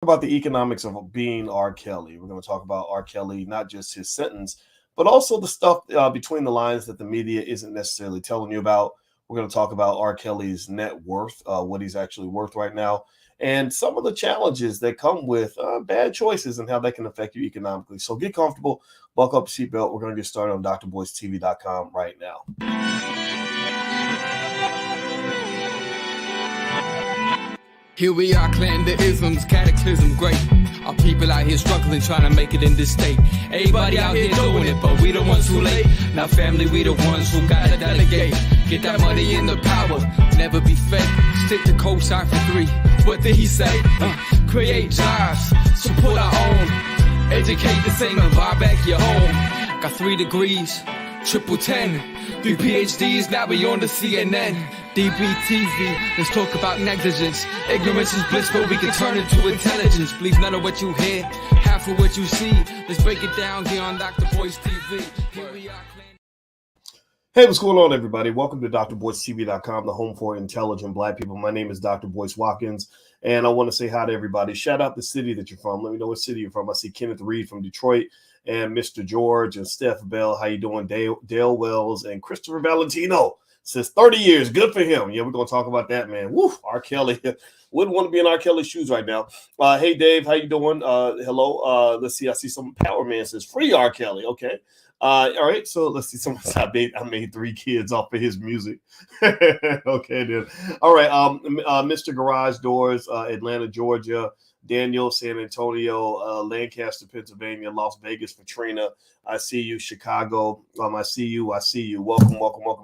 About the economics of being R. Kelly. We're going to talk about R. Kelly, not just his sentence, but also the stuff between the lines that the media isn't necessarily telling you about. We're going to talk about R. Kelly's net worth, what he's actually worth right now, and some of the challenges that come with bad choices and how that can affect you economically. So get comfortable, buckle up your seatbelt. We're going to get started on drboystv.com right now. Here we are, clan the isms, cataclysm, great. Our people out here struggling, trying to make it in this state. Everybody out here doing it, but we the ones too late. Now family, we the ones who gotta delegate. Get that money in the power, never be fake. Stick to co-sign for 3. What did he say? Create jobs, support our own. Educate the same and buy back your home. Got 3 degrees, triple 10. 3 PhDs, now we on the CNN. DBTV, let's talk about negligence. Ignorance is bliss, but we can turn it to intelligence. Believe none of what you hear, half of what you see. Let's break it down here on Dr. Boyce TV. Here we are. Hey, what's going on, everybody? Welcome to drboystv.com, the home for intelligent Black people. My name is Dr. Boyce Watkins, and I want to say hi to everybody. Shout out the city that you're from. Let me know what city you're from. I see Kenneth Reed from Detroit, and Mr. George and Steph Bell. How you doing? Dale Wells and Christopher Valentino. Says 30 years. Good for him. Yeah, we're going to talk about that, man. Woo, R. Kelly. Wouldn't want to be in R. Kelly's shoes right now. Hey, Dave, how you doing? Hello. Let's see. I see some Power Man says free R. Kelly. Okay. All right. So let's see. Someone said I made 3 kids off of his music. Okay, then. All right. Mr. Garage Doors, Atlanta, Georgia. Daniel, San Antonio, Lancaster, Pennsylvania, Las Vegas, Katrina. I see you, Chicago. I see you. Welcome.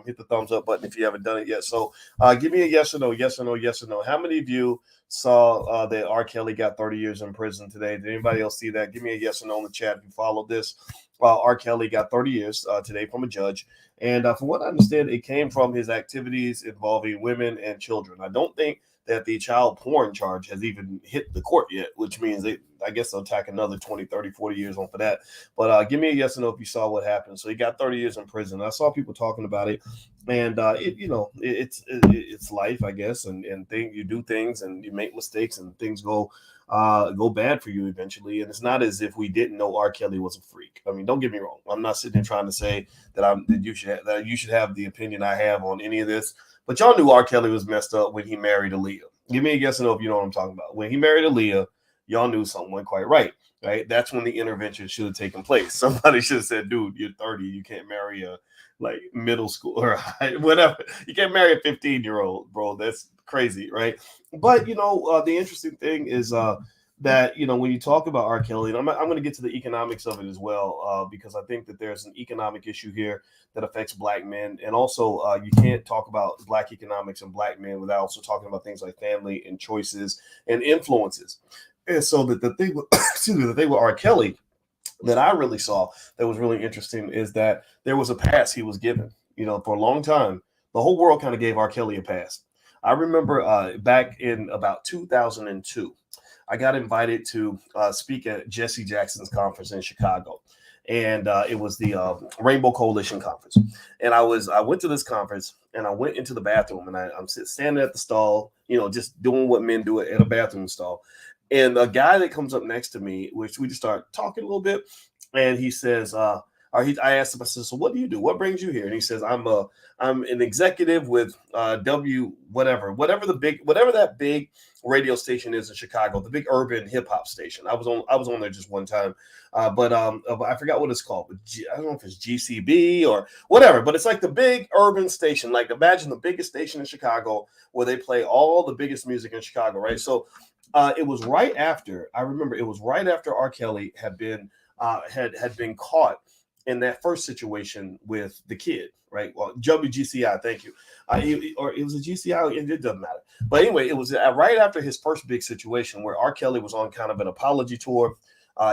Hit the thumbs up button if you haven't done it yet. So give me a yes or no. How many of you saw that R. Kelly got 30 years in prison today? Did anybody else see that? Give me a yes or no in the chat if you followed this. R. Kelly got 30 years today from a judge. And from what I understand, it came from his activities involving women and children. I don't think that the child porn charge has even hit the court yet, which means I guess they'll tack another 20, 30, 40 years on for that. But give me a yes or no if you saw what happened. So he got 30 years in prison. I saw people talking about it, and it's life, I guess, and you do things and you make mistakes and things go bad for you eventually. And it's not as if we didn't know R. Kelly was a freak. I mean, don't get me wrong. I'm not sitting there trying to say that you should have the opinion I have on any of this. But y'all knew R. Kelly was messed up when he married Aaliyah. Give me a yes or no if you know what I'm talking about. When he married Aaliyah, y'all knew something wasn't quite right? That's when the intervention should have taken place. Somebody should have said, dude, you're 30. You can't marry a middle school or whatever. You can't marry a 15-year-old, bro. That's crazy, right? But, the interesting thing is that, when you talk about R. Kelly, and I'm going to get to the economics of it as well, because I think that there's an economic issue here that affects Black men. And also, you can't talk about Black economics and Black men without also talking about things like family and choices and influences. And so that the thing with R. Kelly that I really saw that was really interesting is that there was a pass he was given. For a long time, the whole world kind of gave R. Kelly a pass. I remember back in about 2002, I got invited to speak at Jesse Jackson's conference in Chicago. And it was the Rainbow Coalition Conference. And I went to this conference and I went into the bathroom and I'm standing at the stall, just doing what men do at a bathroom stall. And a guy that comes up next to me, which we just start talking a little bit. And he says, I asked him, I said, so what do you do? What brings you here? And he says, I'm an executive with whatever that big radio station is in Chicago, the big urban hip hop station. I was on there just one time, but I forgot what it's called. But I don't know if it's GCB or whatever. But it's like the big urban station. Like imagine the biggest station in Chicago where they play all the biggest music in Chicago, right? So it was right after. I remember it was right after R. Kelly had been caught in that first situation with the kid, right? Well, WGCI, thank you. Or it was a GCI, it doesn't matter. But anyway, it was right after his first big situation where R. Kelly was on kind of an apology tour.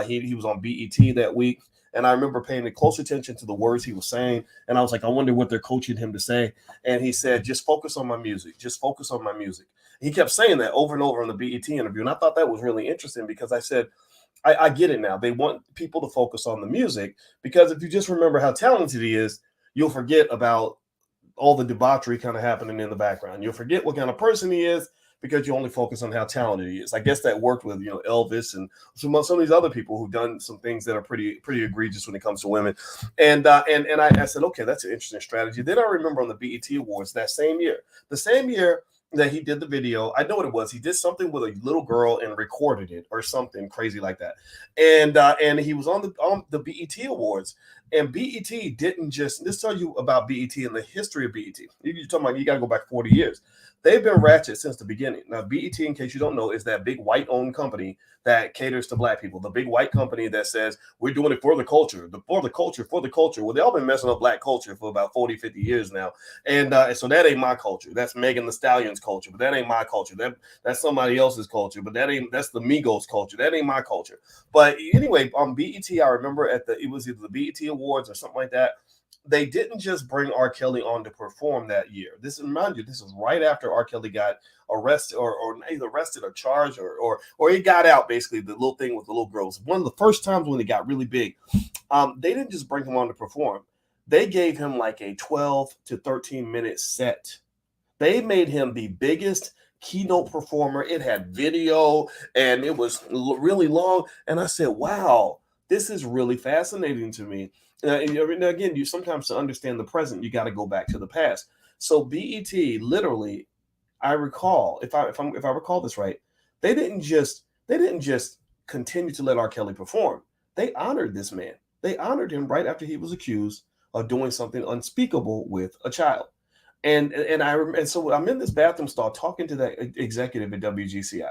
He was on BET that week. And I remember paying close attention to the words he was saying. And I was like, I wonder what they're coaching him to say. And he said, just focus on my music. Just focus on my music. He kept saying that over and over in the BET interview. And I thought that was really interesting because I said, I get it now. They want people to focus on the music because if you just remember how talented he is, you'll forget about all the debauchery kind of happening in the background. You'll forget what kind of person he is because you only focus on how talented he is. I guess that worked with Elvis and some of these other people who've done some things that are pretty egregious when it comes to women. And I said, okay, that's an interesting strategy. Then I remember on the BET Awards the same year that he did the video, I know what it was. He did something with a little girl and recorded it or something crazy like that. And he was on the BET Awards. And BET didn't just, let's tell you about BET and the history of BET. You're talking about, you got to go back 40 years. They've been ratchet since the beginning. Now, BET, in case you don't know, is that big white-owned company that caters to black people. The big white company that says, we're doing it for the culture, for the culture. Well, they've all been messing up black culture for about 40, 50 years now. And so that ain't my culture. That's Megan Thee Stallion's culture, but that ain't my culture. That's somebody else's culture, but that's the Migos culture. That ain't my culture. But anyway, on BET, I remember it was either the BET Awards or something like that. They didn't just bring R. Kelly on to perform that year. This is right after R. Kelly got arrested or either arrested or charged or he got out, basically, the little thing with the little girls. One of the first times when it got really big. They didn't just bring him on to perform. They gave him like a 12 to 13 minute set. They made him the biggest keynote performer. It had video and it was really long. And I said, wow, this is really fascinating to me. And again, you sometimes, to understand the present, you got to go back to the past. So BET, literally, I recall, if I recall this right, they didn't just continue to let R. Kelly perform. They honored this man. They honored him right after he was accused of doing something unspeakable with a child. And so I'm in this bathroom stall talking to that executive at WGCI,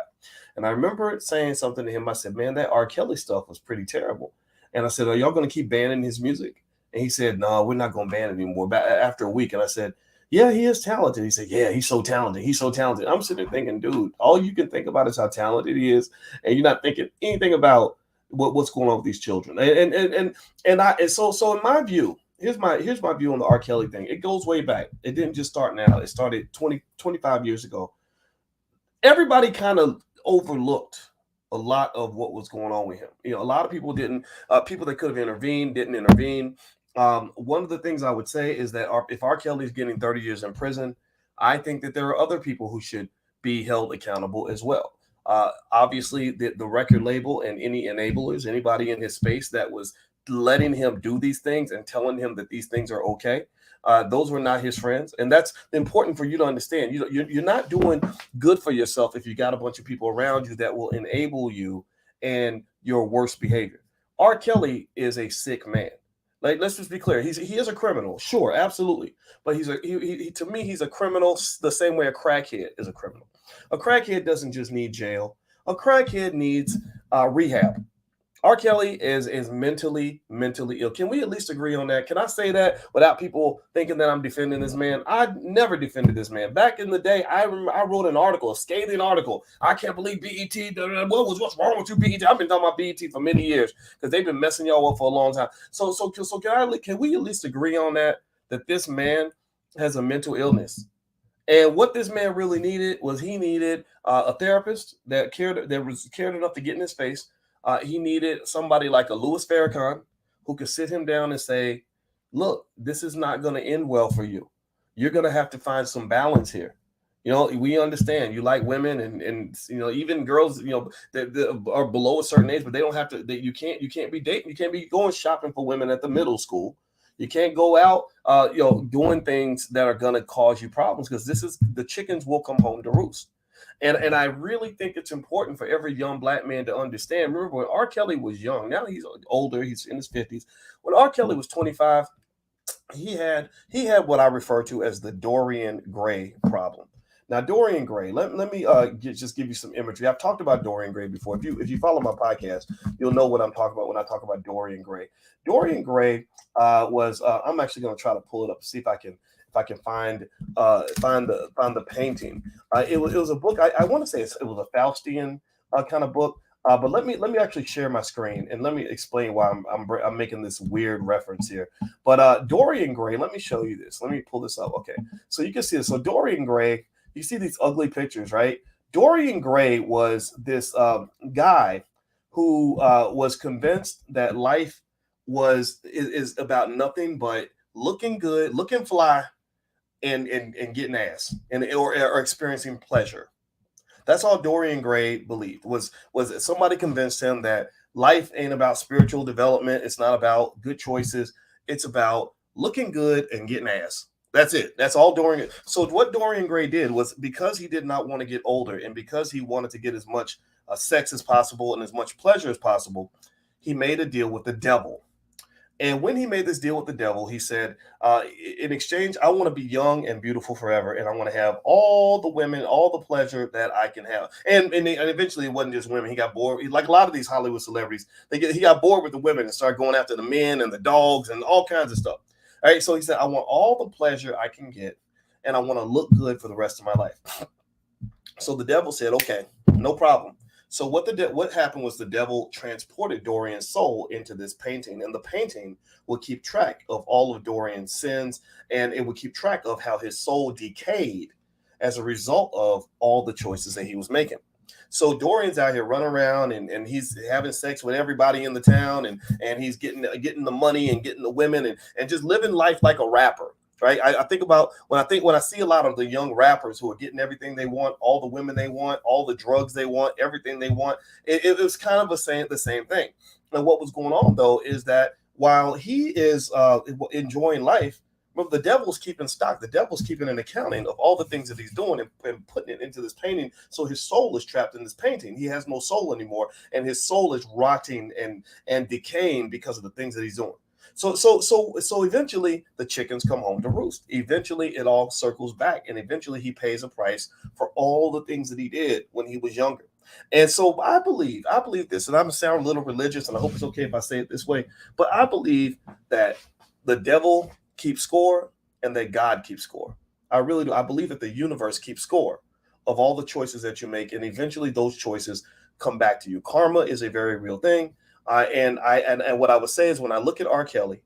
and I remember saying something to him. I said, "Man, that R. Kelly stuff was pretty terrible." And I said, "Are y'all going to keep banning his music?" And he said, "No, we're not going to ban it anymore." After a week, and I said, "Yeah, he is talented." He said, "Yeah, he's so talented. He's so talented." I'm sitting there thinking, dude, all you can think about is how talented he is, and you're not thinking anything about what's going on with these children. So in my view, here's my view on the R. Kelly thing. It goes way back. It didn't just start now. It started 25 years ago. Everybody kind of overlooked a lot of what was going on with him. A lot of people didn't. People that could have intervened didn't intervene. One of the things I would say is that if R. Kelly is getting 30 years in prison, I think that there are other people who should be held accountable as well. Obviously, the record label and any enablers, anybody in his space that was letting him do these things and telling him that these things are okay, those were not his friends. And that's important for you to understand. You're not doing good for yourself if you got a bunch of people around you that will enable you in your worst behavior. R. Kelly is a sick man. Like, let's just be clear. He is a criminal. Sure, absolutely. But to me, he's a criminal the same way a crackhead is a criminal. A crackhead doesn't just need jail. A crackhead needs rehab. R. Kelly is mentally ill. Can we at least agree on that? Can I say that without people thinking that I'm defending this man? I never defended this man. Back in the day, I remember I wrote an article, a scathing article. I can't believe BET. What's wrong with you, BET? I've been talking about BET for many years because they've been messing y'all up for a long time. So can we at least agree on that this man has a mental illness? And what this man really needed was he needed a therapist that cared enough to get in his face. He needed somebody like a Louis Farrakhan who could sit him down and say, look, this is not going to end well for you. You're going to have to find some balance here. We understand you like women and even girls, that are below a certain age, but they don't have to, you can't be dating. You can't be going shopping for women at the middle school. You can't go out, doing things that are going to cause you problems because the chickens will come home to roost. And I really think it's important for every young black man to understand. Remember, when R. Kelly was young, now he's older, he's in his 50s. When R. Kelly was 25, he had what I refer to as the Dorian Gray problem. Now, Dorian Gray, let me just give you some imagery. I've talked about Dorian Gray before. If you follow my podcast, you'll know what I'm talking about when I talk about Dorian Gray. Dorian Gray was I'm actually going to try to pull it up to see if I can find the painting. It was a book. I want to say it was a Faustian kind of book. But let me actually share my screen and let me explain why I'm making this weird reference here. But Dorian Gray, let me show you this. Let me pull this up. Okay, so you can see this. So Dorian Gray, you see these ugly pictures, right? Dorian Gray was this guy who was convinced that life is about nothing but looking good, looking fly, and getting ass, or experiencing pleasure. That's all Dorian Gray believed, was that somebody convinced him that life ain't about spiritual development. It's not about good choices. It's about looking good and getting ass. That's it. That's all Dorian. So what Dorian Gray did was, because he did not want to get older and because he wanted to get as much sex as possible and as much pleasure as possible, he made a deal with the devil. And when he made this deal with the devil, he said, in exchange, I want to be young and beautiful forever. And I want to have all the women, all the pleasure that I can have. And eventually it wasn't just women. He got bored. Like a lot of these Hollywood celebrities, he got bored with the women and started going after the men and the dogs and all kinds of stuff. All right. So he said, I want all the pleasure I can get. And I want to look good for the rest of my life. So the devil said, okay, no problem. So what happened was the devil transported Dorian's soul into this painting, and the painting would keep track of all of Dorian's sins, and it would keep track of how his soul decayed as a result of all the choices that he was making. So Dorian's out here running around and he's having sex with everybody in the town, and he's getting the money and getting the women and just living life like a rapper. Right. I think about when I see a lot of the young rappers who are getting everything they want, all the women they want, all the drugs they want, everything they want. It was kind of the same thing. And what was going on, though, is that while he is enjoying life, the devil's keeping stock. The devil's keeping an accounting of all the things that he's doing and putting it into this painting. So his soul is trapped in this painting. He has no soul anymore. And his soul is rotting and decaying because of the things that he's doing. So eventually the chickens come home to roost. Eventually it all circles back, and eventually he pays a price for all the things that he did when he was younger. And so I believe this, and I'm gonna sound a little religious, and I hope it's okay if I say it this way, but I believe that the devil keeps score and that God keeps score. I really do. I believe that the universe keeps score of all the choices that you make, and eventually those choices come back to you. Karma is a very real thing. And what I would say is, when I look at R. Kelly,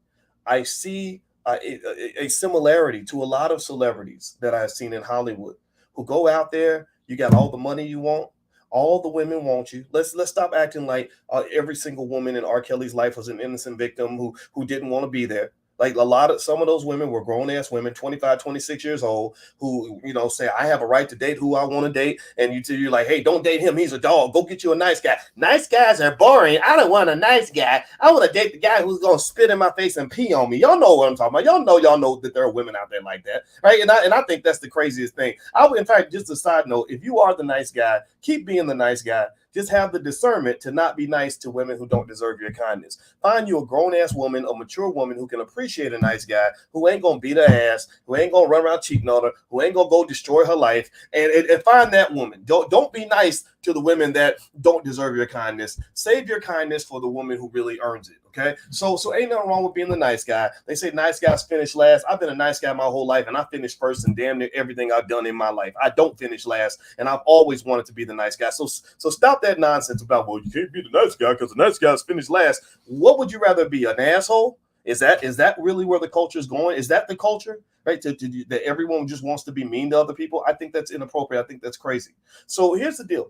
I see a similarity to a lot of celebrities that I've seen in Hollywood who go out there. You got all the money you want, all the women want you. Let's stop acting like every single woman in R. Kelly's life was an innocent victim who didn't want to be there. Like some of those women were grown ass women, 25, 26 years old, who, say, I have a right to date who I want to date. And you're like, hey, don't date him. He's a dog. Go get you a nice guy. Nice guys are boring. I don't want a nice guy. I want to date the guy who's going to spit in my face and pee on me. Y'all know what I'm talking about. Y'all know that there are women out there like that. Right. And I think that's the craziest thing. In fact, just a side note, if you are the nice guy, keep being the nice guy. Just have the discernment to not be nice to women who don't deserve your kindness. Find you a grown-ass woman, a mature woman who can appreciate a nice guy, who ain't going to beat her ass, who ain't going to run around cheating on her, who ain't going to go destroy her life, and find that woman. Don't be nice to the women that don't deserve your kindness. Save your kindness for the woman who really earns it, okay? So ain't nothing wrong with being the nice guy. They say nice guys finish last. I've been a nice guy my whole life, and I finished first in damn near everything I've done in my life. I don't finish last, and I've always wanted to be the nice guy. So stop that nonsense about, well, you can't be the nice guy because the nice guys finish last. What would you rather be, an asshole? Is that really where the culture is going? Is that the culture, right? That everyone just wants to be mean to other people? I think that's inappropriate. I think that's crazy. So here's the deal.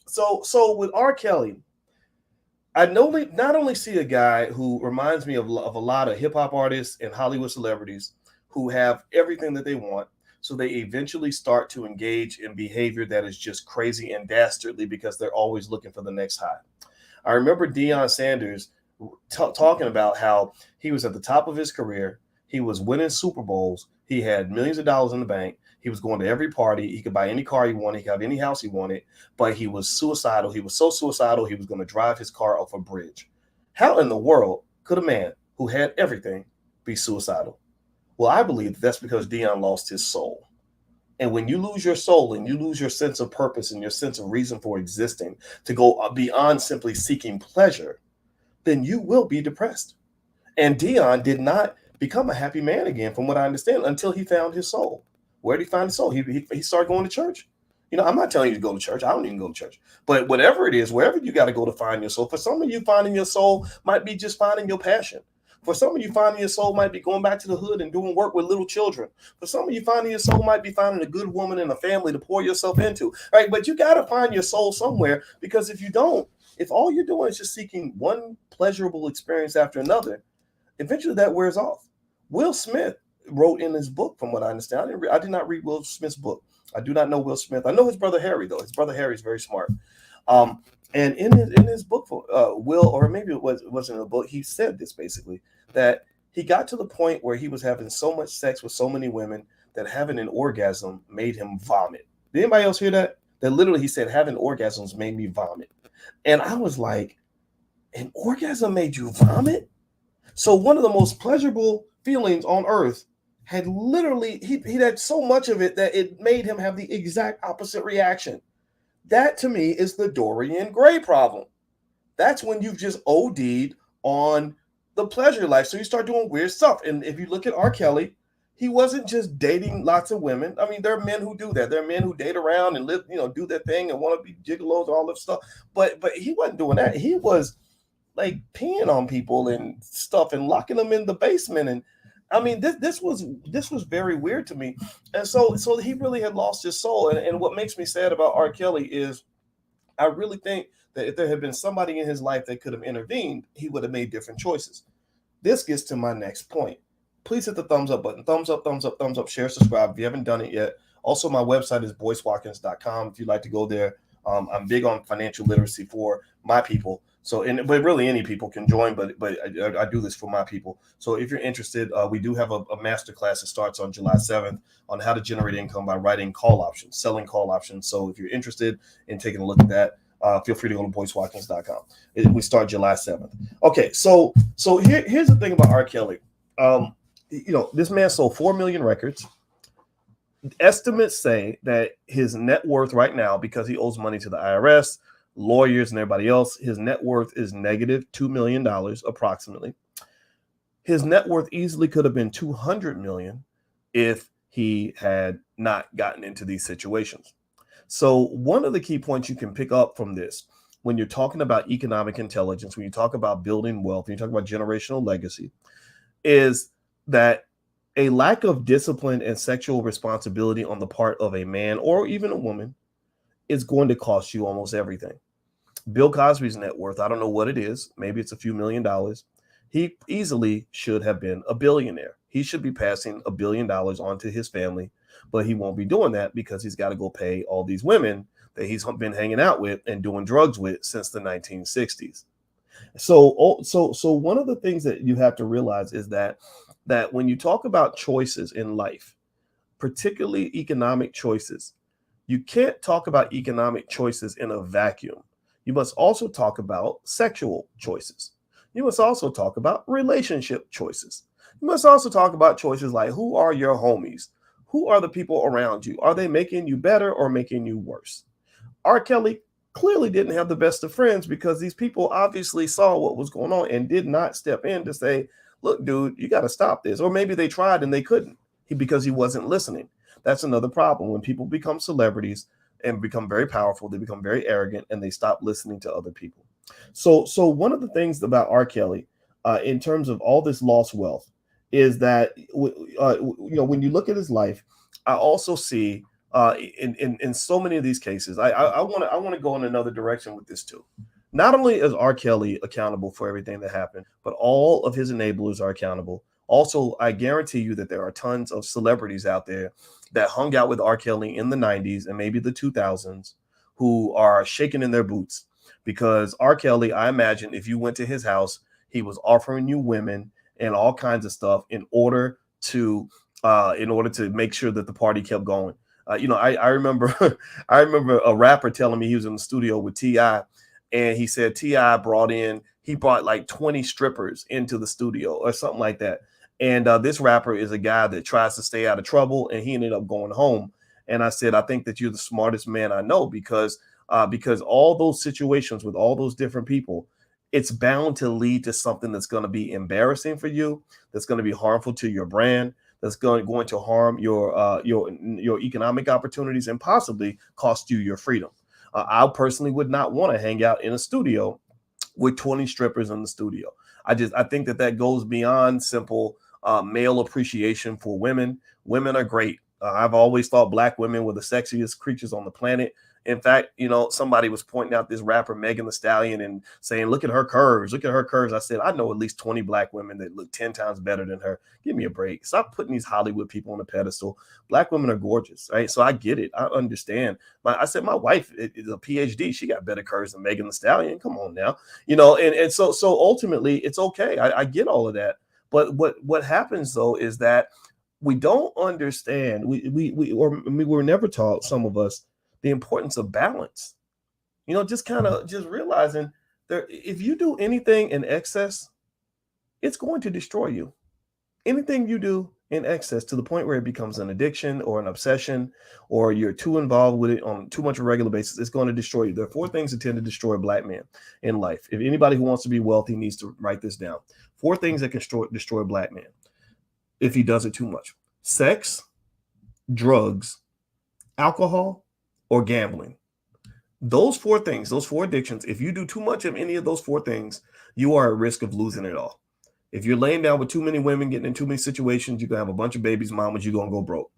So with R. Kelly, I not only see a guy who reminds me of a lot of hip hop artists and Hollywood celebrities who have everything that they want. So they eventually start to engage in behavior that is just crazy and dastardly because they're always looking for the next high. I remember Deion Sanders talking about how he was at the top of his career. He was winning Super Bowls. He had millions of dollars in the bank. He was going to every party. He could buy any car he wanted. He could have any house he wanted. But he was suicidal. He was so suicidal, he was going to drive his car off a bridge. How in the world could a man who had everything be suicidal? Well, I believe that's because Deion lost his soul. And when you lose your soul and you lose your sense of purpose and your sense of reason for existing to go beyond simply seeking pleasure, then you will be depressed. And Deion did not become a happy man again, from what I understand, until he found his soul. Where did he find his soul? He started going to church. I'm not telling you to go to church. I don't even go to church. But whatever it is, wherever you got to go to find your soul. For some of you, finding your soul might be just finding your passion. For some of you, finding your soul might be going back to the hood and doing work with little children. For some of you, finding your soul might be finding a good woman and a family to pour yourself into. Right? But you got to find your soul somewhere, because if you don't, if all you're doing is just seeking one pleasurable experience after another, eventually that wears off. Will Smith wrote in his book, from what I understand, I did not read Will Smith's book, I do not know Will Smith. I know his brother Harry though. His brother Harry is very smart. And in his book, Will, or maybe it wasn't a book, he said this basically, that he got to the point where he was having so much sex with so many women that having an orgasm made him vomit. Did anybody else hear that? That literally he said having orgasms made me vomit. And I was like, an orgasm made you vomit? So one of the most pleasurable feelings on earth had literally, he had so much of it that it made him have the exact opposite reaction. That to me is the Dorian Gray problem. That's when you've just OD'd on the pleasure life. So you start doing weird stuff. And if you look at R. Kelly, he wasn't just dating lots of women. I mean, there are men who do that. There are men who date around and live, do their thing and want to be gigolos, all this stuff. But he wasn't doing that. He was like peeing on people and stuff and locking them in the basement. And I mean, this was very weird to me. And so he really had lost his soul. And what makes me sad about R. Kelly is I really think that if there had been somebody in his life that could have intervened, he would have made different choices. This gets to my next point. Please hit the thumbs up button. Thumbs up, thumbs up, thumbs up, share, subscribe if you haven't done it yet. Also, my website is boycewatkins.com if you'd like to go there. I'm big on financial literacy for my people. So, but really any people can join, but I do this for my people. So if you're interested, we do have a masterclass that starts on July 7th on how to generate income by writing call options, selling call options. So if you're interested in taking a look at that, feel free to go to boycewatkins.com. We start July 7th. Okay, so here's the thing about R. Kelly. This man sold 4 million records. Estimates say that his net worth right now, because he owes money to the IRS, lawyers, and everybody else, his net worth is negative $2 million approximately. His net worth easily could have been $200 million if he had not gotten into these situations. So one of the key points you can pick up from this, when you're talking about economic intelligence, when you talk about building wealth, when you talk about generational legacy, is that a lack of discipline and sexual responsibility on the part of a man or even a woman is going to cost you almost everything. Bill Cosby's net worth, I don't know what it is. Maybe it's a few $1 million. He easily should have been a billionaire. He should be passing $1 billion on to his family, but he won't be doing that because he's got to go pay all these women that he's been hanging out with and doing drugs with since the 1960s. So one of the things that you have to realize is that when you talk about choices in life, particularly economic choices, you can't talk about economic choices in a vacuum. You must also talk about sexual choices. You must also talk about relationship choices. You must also talk about choices like, who are your homies? Who are the people around you? Are they making you better or making you worse? R. Kelly clearly didn't have the best of friends because these people obviously saw what was going on and did not step in to say, look, dude, you got to stop this. Or maybe they tried and they couldn't because he wasn't listening. That's another problem. When people become celebrities and become very powerful, they become very arrogant and they stop listening to other people. So one of the things about R. Kelly, in terms of all this lost wealth, is that when you look at his life, I also see in so many of these cases, I want to go in another direction with this too. Not only is R. Kelly accountable for everything that happened, but all of his enablers are accountable. Also, I guarantee you that there are tons of celebrities out there that hung out with R. Kelly in the 90s and maybe the 2000s who are shaking in their boots because R. Kelly, I imagine if you went to his house, he was offering you women and all kinds of stuff in order to make sure that the party kept going. I remember I remember a rapper telling me he was in the studio with T.I. and he said T.I. brought like 20 strippers into the studio or something like that. And this rapper is a guy that tries to stay out of trouble, and he ended up going home. And I said, I think that you're the smartest man I know because all those situations with all those different people, it's bound to lead to something that's going to be embarrassing for you, that's going to be harmful to your brand, that's going to harm your economic opportunities and possibly cost you your freedom. I personally would not want to hang out in a studio with 20 strippers in the studio. I think that goes beyond simple male appreciation for women. Women are great. I've always thought Black women were the sexiest creatures on the planet. In fact, somebody was pointing out this rapper Megan Thee Stallion and saying, look at her curves. Look at her curves. I said, I know at least 20 black women that look 10 times better than her. Give me a break. Stop putting these Hollywood people on a pedestal. Black women are gorgeous, right? So I get it. I understand. I said, my wife is a PhD. She got better curves than Megan Thee Stallion. Come on now. And so ultimately it's okay. I get all of that. But what happens though is that we don't understand. We were never taught, some of us, the importance of balance. Just realizing that if you do anything in excess, it's going to destroy you. Anything you do in excess to the point where it becomes an addiction or an obsession, or you're too involved with it on too much of a regular basis, it's going to destroy you. There are 4 things that tend to destroy black men in life. If anybody who wants to be wealthy needs to write this down. 4 things that can destroy a black man if he does it too much: sex, drugs, alcohol, or gambling. Those 4 things, those 4 addictions, if you do too much of any of those 4 things, you are at risk of losing it all. If you're laying down with too many women, getting in too many situations, you're going to have a bunch of babies, mamas, you're going to go broke.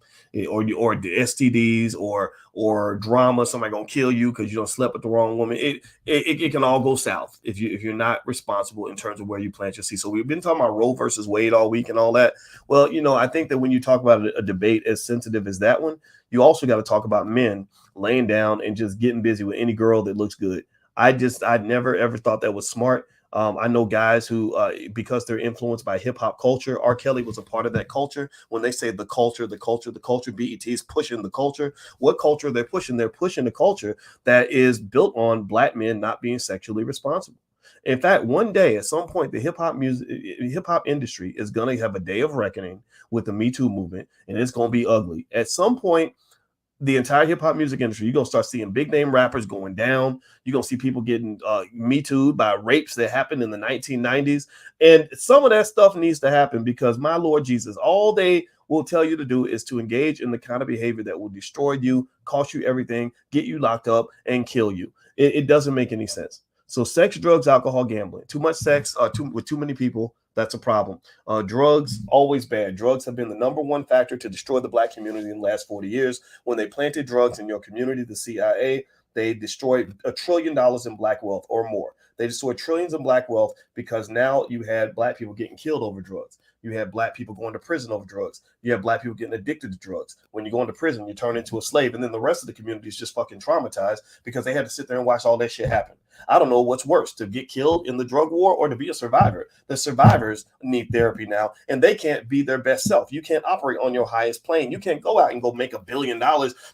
Or the STDs or drama, somebody going to kill you because you don't slept with the wrong woman. It can all go south if you're not responsible in terms of where you plant your seed. So we've been talking about Roe versus Wade all week and all that. Well, I think that when you talk about a debate as sensitive as that one, you also got to talk about men laying down and just getting busy with any girl that looks good. I never ever thought that was smart. I know guys who, because they're influenced by hip hop culture, R. Kelly was a part of that culture. When they say the culture, BET is pushing the culture. What culture they're pushing? They're pushing a culture that is built on black men not being sexually responsible. In fact, one day, at some point, the hip hop industry is going to have a day of reckoning with the Me Too movement, and it's going to be ugly. At some point, the entire hip hop music industry, you're going to start seeing big name rappers going down. You're going to see people getting Me Too'd by rapes that happened in the 1990s. And some of that stuff needs to happen because, my Lord Jesus, all they will tell you to do is to engage in the kind of behavior that will destroy you, cost you everything, get you locked up, and kill you. It doesn't make any sense. So sex, drugs, alcohol, gambling. Too much sex with too many people, that's a problem. Drugs, always bad. Drugs have been the number 1 factor to destroy the black community in the last 40 years. When they planted drugs in your community, the CIA, they destroyed $1 trillion in black wealth or more. They destroyed trillions in black wealth because now you had black people getting killed over drugs. You had black people going to prison over drugs. You have black people getting addicted to drugs. When you go into prison, you turn into a slave. And then the rest of the community is just fucking traumatized because they had to sit there and watch all that shit happen. I don't know what's worse, to get killed in the drug war or to be a survivor. The survivors need therapy now, and they can't be their best self. You can't operate on your highest plane. You can't go out and go make $1 billion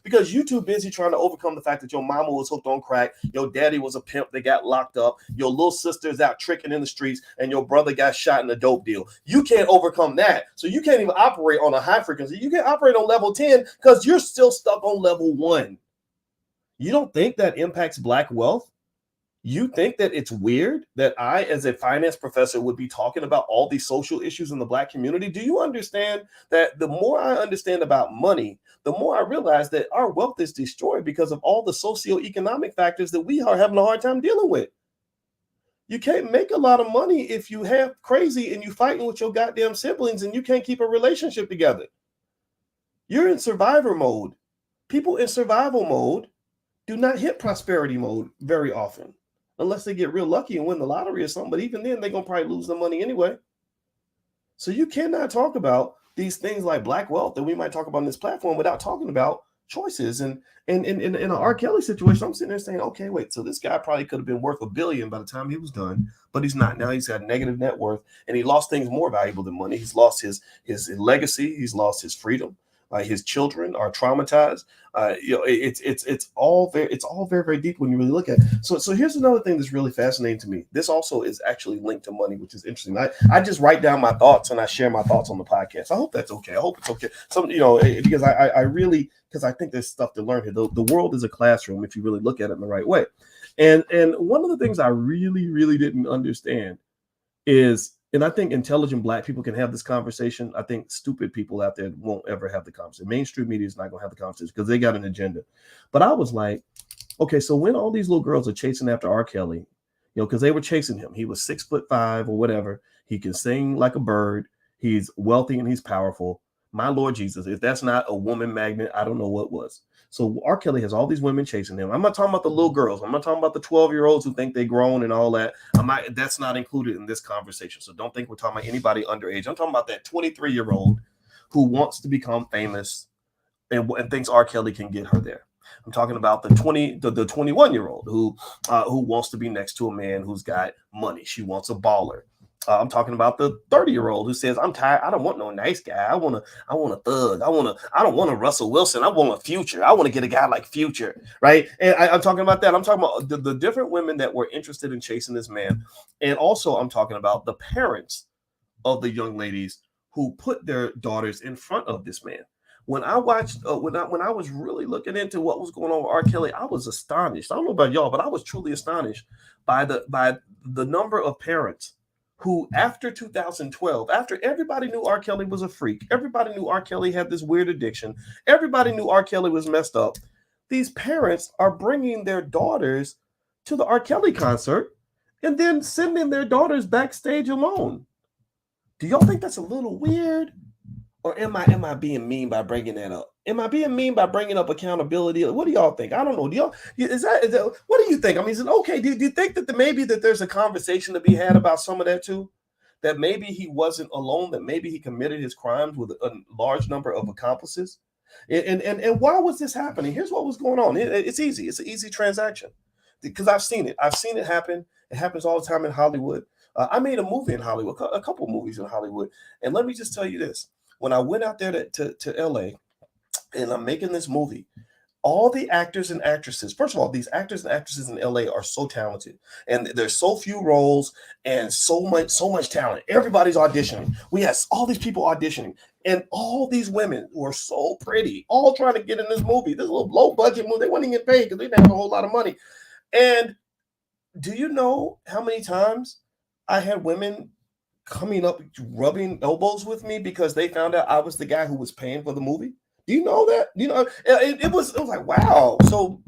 because you're too busy trying to overcome the fact that your mama was hooked on crack, your daddy was a pimp that got locked up, your little sister's out tricking in the streets, and your brother got shot in a dope deal. You can't overcome that. So you can't even operate on a high frequency. You can't operate on level 10 because you're still stuck on level 1. You don't think that impacts black wealth? You think that it's weird that I, as a finance professor, would be talking about all these social issues in the black community? Do you understand that the more I understand about money, the more I realize that our wealth is destroyed because of all the socioeconomic factors that we are having a hard time dealing with? You can't make a lot of money if you have crazy and you fighting with your goddamn siblings and you can't keep a relationship together. You're in survivor mode. People in survival mode do not hit prosperity mode very often, unless they get real lucky and win the lottery or something. But even then, they're going to probably lose the money anyway. So you cannot talk about these things like black wealth that we might talk about on this platform without talking about choices. And in an R. Kelly situation, I'm sitting there saying, okay, wait, so this guy probably could have been worth $1 billion by the time he was done, but he's not. Now he's got negative net worth, and he lost things more valuable than money. He's lost his legacy. He's lost his freedom. His children are traumatized. It's all very, very deep when you really look at it. So here's another thing that's really fascinating to me. This also is actually linked to money, which is interesting. I just write down my thoughts and I share my thoughts on the podcast. I hope that's okay. I hope it's okay. Because I really, because I think there's stuff to learn here. The world is a classroom if you really look at it in the right way. And one of the things I really, really didn't understand is, and I think intelligent black people can have this conversation. I think stupid people out there won't ever have the conversation. Mainstream media is not going to have the conversation because they got an agenda. But I was like, okay, so when all these little girls are chasing after R. Kelly, because they were chasing him. He was 6'5" or whatever. He can sing like a bird. He's wealthy and he's powerful. My Lord Jesus, if that's not a woman magnet, I don't know what was. So R. Kelly has all these women chasing him. I'm not talking about the little girls. I'm not talking about the 12-year-olds who think they grown and all that. That's not included in this conversation. So don't think we're talking about anybody underage. I'm talking about that 23-year-old who wants to become famous and thinks R. Kelly can get her there. I'm talking about the 21-year-old who wants to be next to a man who's got money. She wants a baller. I'm talking about the 30-year-old who says, "I'm tired. I don't want no nice guy. I want a thug. I don't want a Russell Wilson. I want a Future. I want to get a guy like Future." Right. And I'm talking about that. I'm talking about the different women that were interested in chasing this man. And also I'm talking about the parents of the young ladies who put their daughters in front of this man. When I watched, when I was really looking into what was going on with R. Kelly, I was astonished. I don't know about y'all, but I was truly astonished by the number of parents who, after 2012, after everybody knew R. Kelly was a freak, everybody knew R. Kelly had this weird addiction, everybody knew R. Kelly was messed up, these parents are bringing their daughters to the R. Kelly concert and then sending their daughters backstage alone. Do y'all think that's a little weird? Or am I being mean by bringing that up? Am I being mean by bringing up accountability? What do y'all think? I don't know. Do y'all is that what do you think? I mean, is it okay? Do you think that maybe that there's a conversation to be had about some of that too? That maybe he wasn't alone. That maybe he committed his crimes with a large number of accomplices. And why was this happening? Here's what was going on. It's easy. It's an easy transaction because I've seen it. I've seen it happen. It happens all the time in Hollywood. I made a movie in Hollywood, a couple movies in Hollywood, and let me just tell you this. When I went out there to LA and I'm making this movie, all the actors and actresses, first of all, these actors and actresses in LA are so talented and there's so few roles and so much talent. Everybody's auditioning. We had all these people auditioning and all these women were so pretty, all trying to get in this movie, this little low budget movie. They weren't even getting paid because they didn't have a whole lot of money. And do you know how many times I had women coming up, rubbing elbows with me because they found out I was the guy who was paying for the movie? Do you know that? You know, it was like, wow. So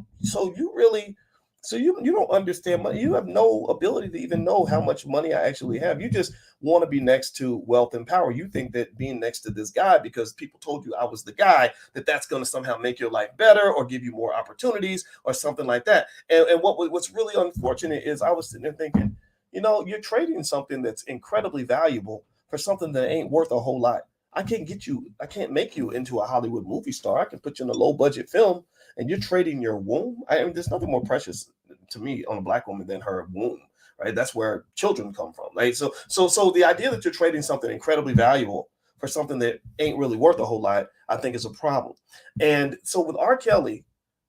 you don't understand money. You have no ability to even know how much money I actually have. You just want to be next to wealth and power. You think that being next to this guy because people told you I was the guy, that's going to somehow make your life better or give you more opportunities or something like that. And what's really unfortunate is I was sitting there thinking, you know, you're trading something that's incredibly valuable for something that ain't worth a whole lot. I can't make you into a Hollywood movie star. I can put you in a low budget film and you're trading your womb. I mean, there's nothing more precious to me on a Black woman than her womb, right? That's where children come from, right? So the idea that you're trading something incredibly valuable for something that ain't really worth a whole lot, I think is a problem. And so with R. Kelly,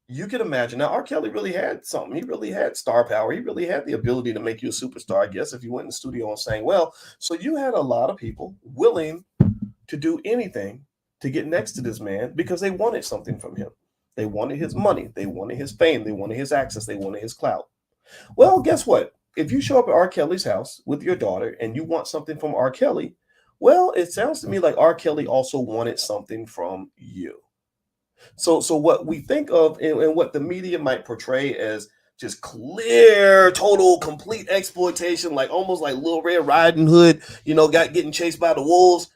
you can imagine. Now, R. Kelly really had something. He really had star power. He really had the ability to make you a superstar, I guess, if you went in the studio and sang well. So you had a lot of people willing to do anything to get next to this man because they wanted something from him. They wanted his money. They wanted his fame. They wanted his access. They wanted his clout. Well, guess what? If you show up at R. Kelly's house with your daughter and you want something from R. Kelly, well, it sounds to me like R. Kelly also wanted something from you. So what we think of and what the media might portray as just clear, total, complete exploitation, like almost like Little Red Riding Hood, you know, getting chased by the wolves.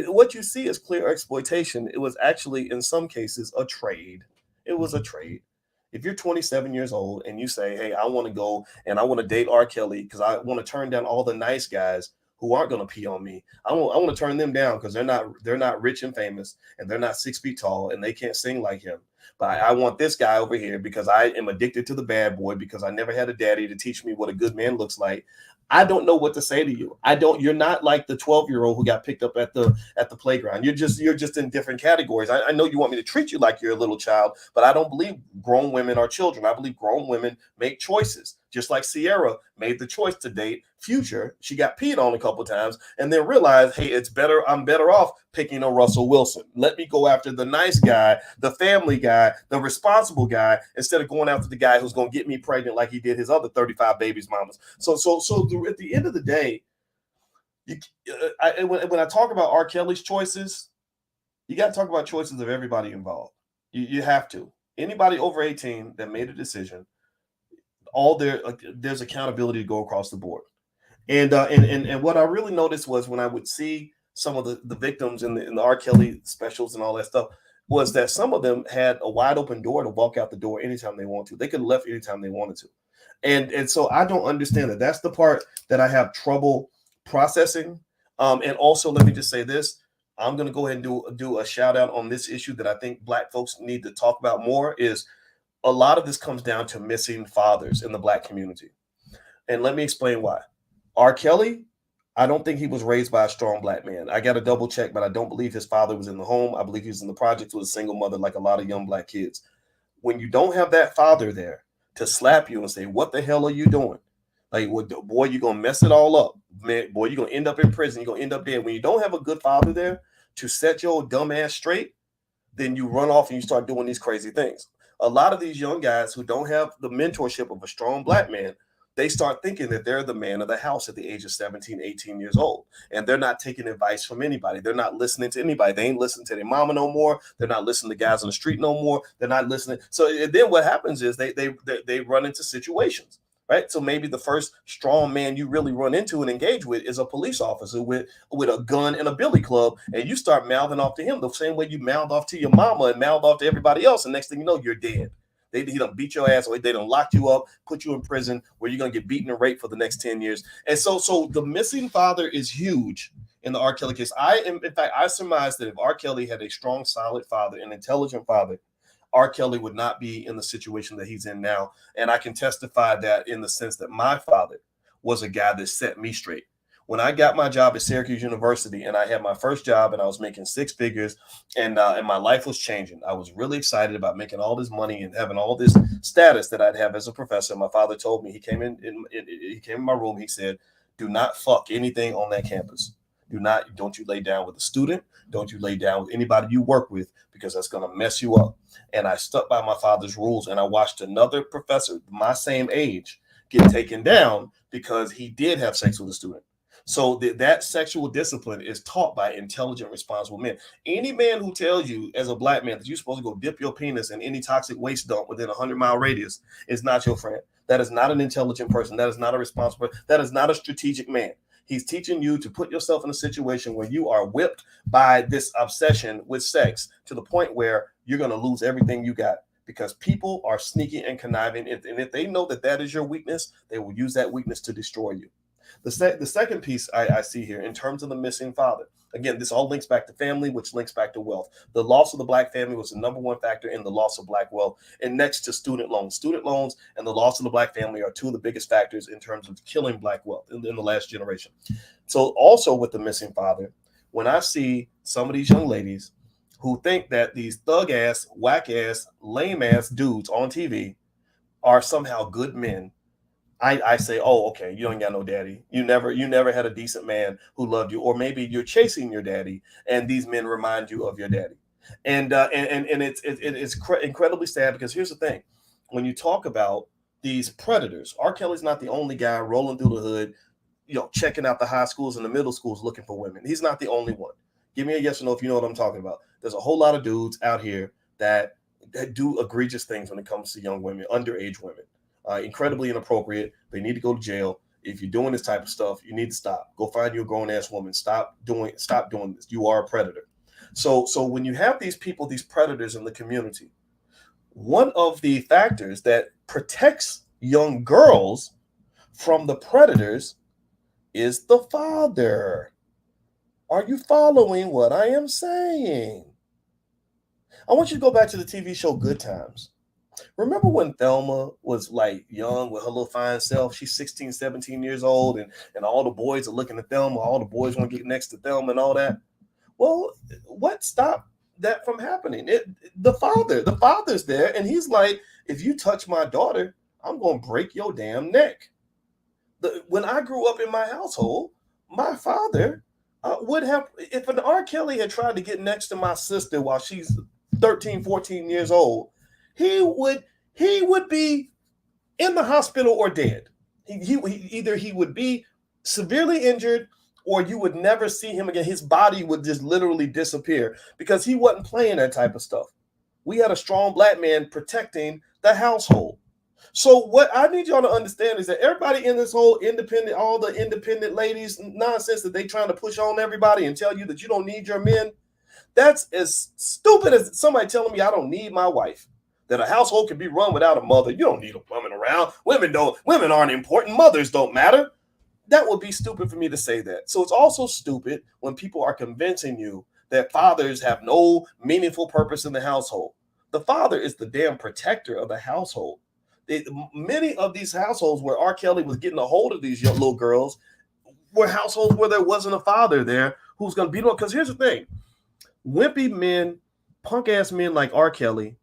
What you see is clear exploitation. It was actually, in some cases, a trade. It was a trade. If you're 27 years old and you say, hey, I want to go and I want to date R. Kelly because I want to turn down all the nice guys who aren't going to pee on me. I want to turn them down because they're not rich and famous and they're not 6 feet tall and they can't sing like him. But I want this guy over here because I am addicted to the bad boy because I never had a daddy to teach me what a good man looks like. I don't know what to say to you. You're not like the 12-year-old who got picked up at the playground. You're just in different categories. I know you want me to treat you like you're a little child, but I don't believe grown women are children. I believe grown women make choices. Just like Sierra made the choice to date Future. She got peed on a couple times and then realized, hey, I'm better off picking a Russell Wilson. Let me go after the nice guy, the family guy, the responsible guy, instead of going after the guy who's going to get me pregnant like he did his other 35 babies mamas. So at the end of the day, when I talk about R. Kelly's choices, you got to talk about choices of everybody involved. You have to. Anybody over 18 that made a decision, there's accountability to go across the board. And what I really noticed was when I would see some of the victims in the R. Kelly specials and all that stuff was that some of them had a wide open door to walk out the door anytime they want to. They could have left anytime they wanted to. And so I don't understand that. That's the part that I have trouble processing. And also, let me just say this. I'm going to go ahead and do a shout out on this issue that I think Black folks need to talk about more. Is a lot of this comes down to missing fathers in the Black community. And let me explain why. R. Kelly, I don't think he was raised by a strong Black man. I got to double check, but I don't believe his father was in the home. I believe he was in the projects with a single mother, like a lot of young Black kids. When you don't have that father there to slap you and say, what the hell are you doing? Like, boy, you're going to mess it all up. Man, boy, you're going to end up in prison. You're going to end up dead. When you don't have a good father there to set your dumb ass straight, then you run off and you start doing these crazy things. A lot of these young guys who don't have the mentorship of a strong Black man, they start thinking that they're the man of the house at the age of 17, 18 years old. And they're not taking advice from anybody. They're not listening to anybody. They ain't listening to their mama no more. They're not listening to guys on the street no more. They're not listening. So then what happens is they run into situations, right? So maybe the first strong man you really run into and engage with is a police officer with a gun and a billy club. And you start mouthing off to him the same way you mouth off to your mama and mouth off to everybody else. And next thing you know, you're dead. He done beat your ass, or they done locked you up, put you in prison where you're going to get beaten and raped for the next 10 years. And so the missing father is huge in the R. Kelly case. In fact, I surmise that if R. Kelly had a strong, solid father, an intelligent father, R. Kelly would not be in the situation that he's in now. And I can testify that in the sense that my father was a guy that set me straight. When I got my job at Syracuse University and I had my first job and I was making six figures and my life was changing, I was really excited about making all this money and having all this status that I'd have as a professor. My father told me, he came in my room. He said, do not fuck anything on that campus. Don't you lay down with a student. Don't you lay down with anybody you work with, because that's going to mess you up. And I stuck by my father's rules, and I watched another professor my same age get taken down because he did have sex with a student. So that sexual discipline is taught by intelligent, responsible men. Any man who tells you as a Black man that you're supposed to go dip your penis in any toxic waste dump within a 100-mile radius is not your friend. That is not an intelligent person. That is not a responsible person. That is not a strategic man. He's teaching you to put yourself in a situation where you are whipped by this obsession with sex to the point where you're going to lose everything you got, because people are sneaky and conniving. And if they know that is your weakness, they will use that weakness to destroy you. The second piece I see here in terms of the missing father, again, this all links back to family, which links back to wealth. The loss of the Black family was the number one factor in the loss of Black wealth. And next to student loans. Student loans and the loss of the Black family are two of the biggest factors in terms of killing Black wealth in the last generation. So also with the missing father, when I see some of these young ladies who think that these thug ass, whack ass, lame ass dudes on TV are somehow good men, I say, oh, okay, you don't got no daddy. You never had a decent man who loved you, or maybe you're chasing your daddy, and these men remind you of your daddy, and it's incredibly sad, because here's the thing: when you talk about these predators, R. Kelly's not the only guy rolling through the hood, checking out the high schools and the middle schools looking for women. He's not the only one. Give me a yes or no if you know what I'm talking about. There's a whole lot of dudes out here that do egregious things when it comes to young women, underage women. Incredibly inappropriate. They need to go to jail. If you're doing this type of stuff, you need to stop. Go find you a grown-ass woman. Stop doing this. You are a predator. So when you have these people, these predators in the community, one of the factors that protects young girls from the predators is the father. Are you following what I am saying? I want you to go back to the TV show Good Times. Remember when Thelma was like young with her little fine self? She's 16, 17 years old, and all the boys are looking at Thelma. All the boys want to get next to Thelma and all that. Well, what stopped that from happening? The father's there, and he's like, if you touch my daughter, I'm going to break your damn neck. When I grew up in my household, my father would have, if an R. Kelly had tried to get next to my sister while she's 13, 14 years old, he would be in the hospital or dead. He would be severely injured, or you would never see him again. His body would just literally disappear, because he wasn't playing that type of stuff. We had a strong Black man protecting the household. So what I need y'all to understand is that everybody in this whole independent, all the independent ladies nonsense that they trying to push on everybody and tell you that you don't need your men, that's as stupid as somebody telling me I don't need my wife. That a household can be run without a mother. You don't need a woman around. Women aren't important. Mothers don't matter. That would be stupid for me to say that. So it's also stupid when people are convincing you that fathers have no meaningful purpose in the household. The father is the damn protector of the household. Many of these households where R. Kelly was getting a hold of these young little girls were households where there wasn't a father there who's going to beat them up. Because here's the thing. Wimpy men, punk ass men like R. Kelly,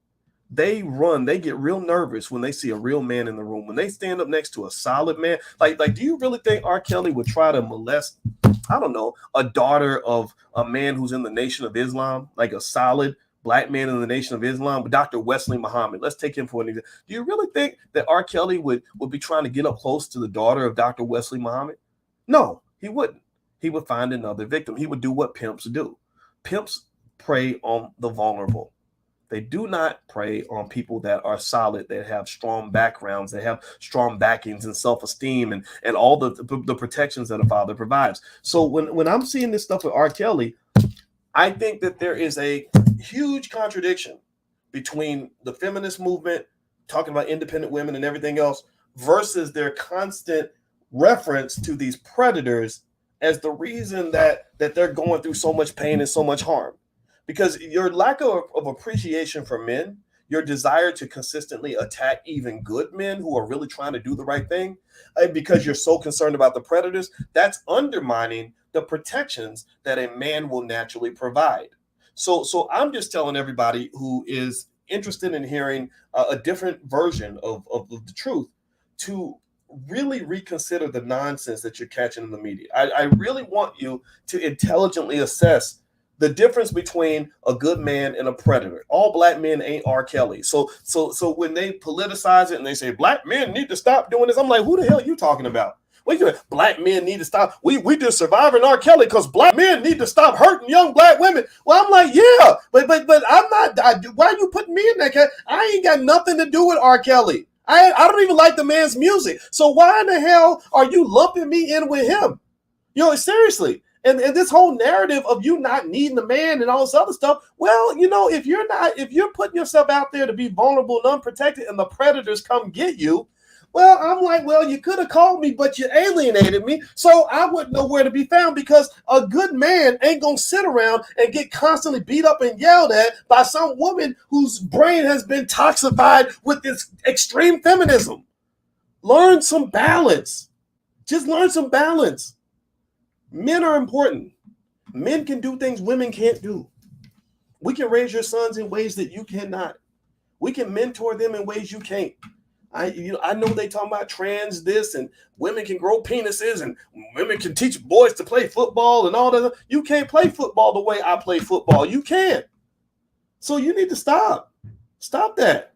they get real nervous when they see a real man in the room. When they stand up next to a solid man, like do you really think R. Kelly would try to molest, I don't know, a daughter of a man who's in the Nation of Islam, like a solid black man in the Nation of Islam, Dr. Wesley Muhammad? Let's take him for an example. Do you really think that R. Kelly would be trying to get up close to the daughter of Dr. Wesley Muhammad? No, he wouldn't. He would find another victim. He would do what pimps do. Pimps prey on the vulnerable. They do not prey on people that are solid, that have strong backgrounds, that have strong backings and self-esteem and all the protections that a father provides. So when I'm seeing this stuff with R. Kelly, I think that there is a huge contradiction between the feminist movement, talking about independent women and everything else, versus their constant reference to these predators as the reason that they're going through so much pain and so much harm. Because your lack of appreciation for men, your desire to consistently attack even good men who are really trying to do the right thing, because you're so concerned about the predators, that's undermining the protections that a man will naturally provide. So I'm just telling everybody who is interested in hearing a different version of the truth to really reconsider the nonsense that you're catching in the media. I really want you to intelligently assess the difference between a good man and a predator. All black men ain't R. Kelly. So when they politicize it and they say black men need to stop doing this, I'm like, who the hell are you talking about? Wait, black men need to stop. We just surviving R. Kelly because black men need to stop hurting young black women. Well, I'm like, yeah, but I'm not. Why are you putting me in that category? I ain't got nothing to do with R. Kelly. I don't even like the man's music. So why in the hell are you lumping me in with him? Seriously. And this whole narrative of you not needing a man and all this other stuff, well, if you're putting yourself out there to be vulnerable and unprotected and the predators come get you, well, I'm like, well, you could have called me, but you alienated me, so I wouldn't know where to be found, because a good man ain't going to sit around and get constantly beat up and yelled at by some woman whose brain has been toxified with this extreme feminism. Learn some balance. Just learn some balance. Men are important. Men can do things women can't do. We can raise your sons in ways that you cannot. We can mentor them in ways you can't. I know they talking about trans this and women can grow penises and women can teach boys to play football and all that. You can't play football the way I play football. You can't. So you need to stop. Stop that.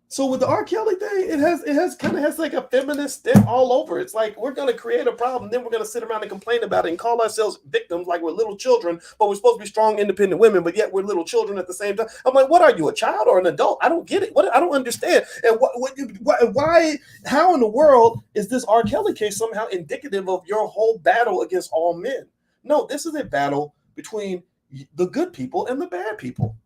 So with the R. Kelly thing, it has like a feminist stamp all over. It's like we're going to create a problem, then we're going to sit around and complain about it and call ourselves victims like we're little children, but we're supposed to be strong, independent women, but yet we're little children at the same time. I'm like, what are you, a child or an adult? I don't get it. I don't understand. And why? How in the world is this R. Kelly case somehow indicative of your whole battle against all men? No, this is a battle between the good people and the bad people.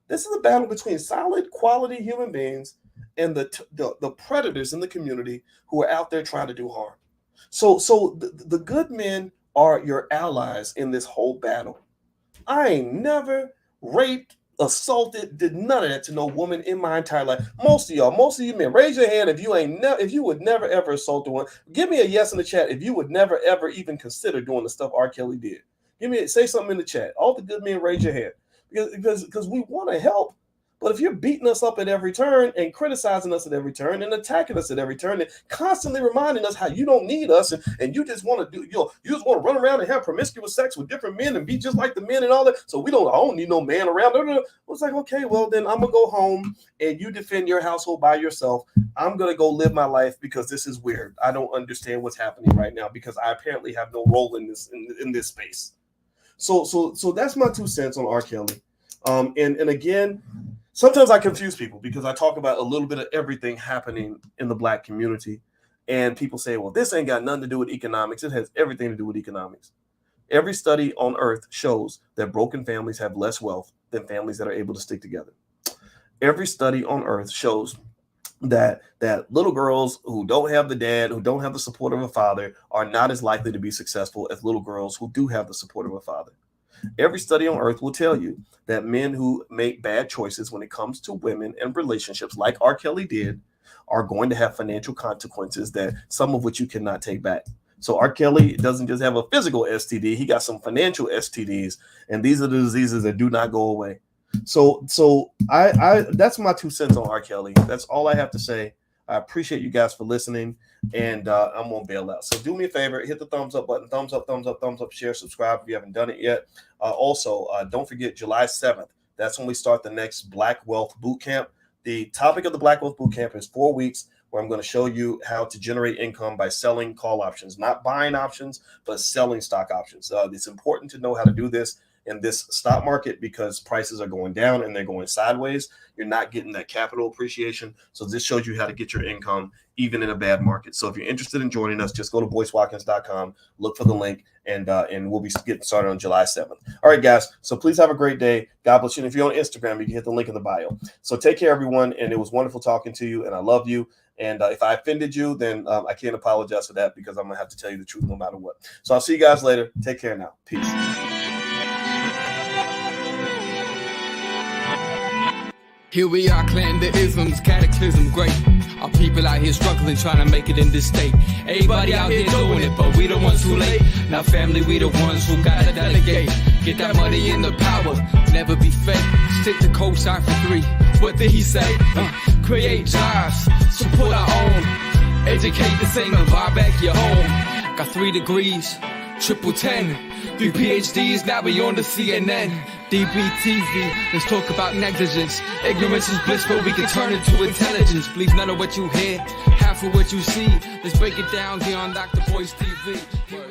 This is a battle between solid, quality human beings and the predators in the community who are out there trying to do harm. So the good men are your allies in this whole battle. I ain't never raped, assaulted, did none of that to no woman in my entire life. Most of you men, raise your hand if you would never ever assault a woman. Give me a yes in the chat if you would never ever even consider doing the stuff R. Kelly did. Say something in the chat. All the good men, raise your hand. Because we want to help, but if you're beating us up at every turn and criticizing us at every turn and attacking us at every turn and constantly reminding us how you don't need us and you just want to you just want to run around and have promiscuous sex with different men and be just like the men and all that, so I don't need no man around. It's like, okay, well then I'm gonna go home and you defend your household by yourself. I'm gonna go live my life because this is weird. I don't understand what's happening right now because I apparently have no role in this space. So that's my 2 cents on R. Kelly. And again, sometimes I confuse people because I talk about a little bit of everything happening in the Black community. And people say, well, this ain't got nothing to do with economics. It has everything to do with economics. Every study on earth shows that broken families have less wealth than families that are able to stick together. Every study on earth shows that little girls who don't have the dad, who don't have the support of a father, are not as likely to be successful as little girls who do have the support of a father. Every study on earth will tell you that men who make bad choices when it comes to women and relationships, like R. Kelly did, are going to have financial consequences, that some of which you cannot take back. So R. Kelly doesn't just have a physical STD, he got some financial STDs, and these are the diseases that do not go away. So I that's my 2 cents on R. Kelly. That's all I have to say. I appreciate you guys for listening, and I'm gonna bail out. So do me a favor, hit the thumbs up button, thumbs up, share, subscribe if you haven't done it yet. Also, don't forget July 7th. That's when we start the next Black Wealth Bootcamp. The topic of the Black Wealth Bootcamp is 4 weeks where I'm going to show you how to generate income by selling call options, not buying options, but selling stock options. It's important to know how to do this in this stock market because prices are going down and they're going sideways. You're not getting that capital appreciation. So this shows you how to get your income even in a bad market. So if you're interested in joining us, just go to boycewatkins.com, look for the link, and we'll be getting started on July 7th. All right, guys. So please have a great day. God bless you. And if you're on Instagram, you can hit the link in the bio. So take care, everyone. And it was wonderful talking to you, and I love you. And if I offended you, then I can't apologize for that because I'm going to have to tell you the truth no matter what. So I'll see you guys later. Take care now. Peace. Here we are, clan the isms, cataclysm great. Our people out here struggling, trying to make it in this state. Everybody out here doing it, but we the ones who late. Now family, we the ones who gotta delegate. Get that money in the power, never be fake. Stick to cosign for 3. What did he say? Create jobs, support our own. Educate the same and buy back your home. Got 3 degrees, triple 10. 3 PhDs, now we on the CNN. DBTV, let's talk about negligence. Ignorance is bliss, but we can turn it to intelligence. Believe none of what you hear, half of what you see. Let's break it down here on Dr. Boyce TV.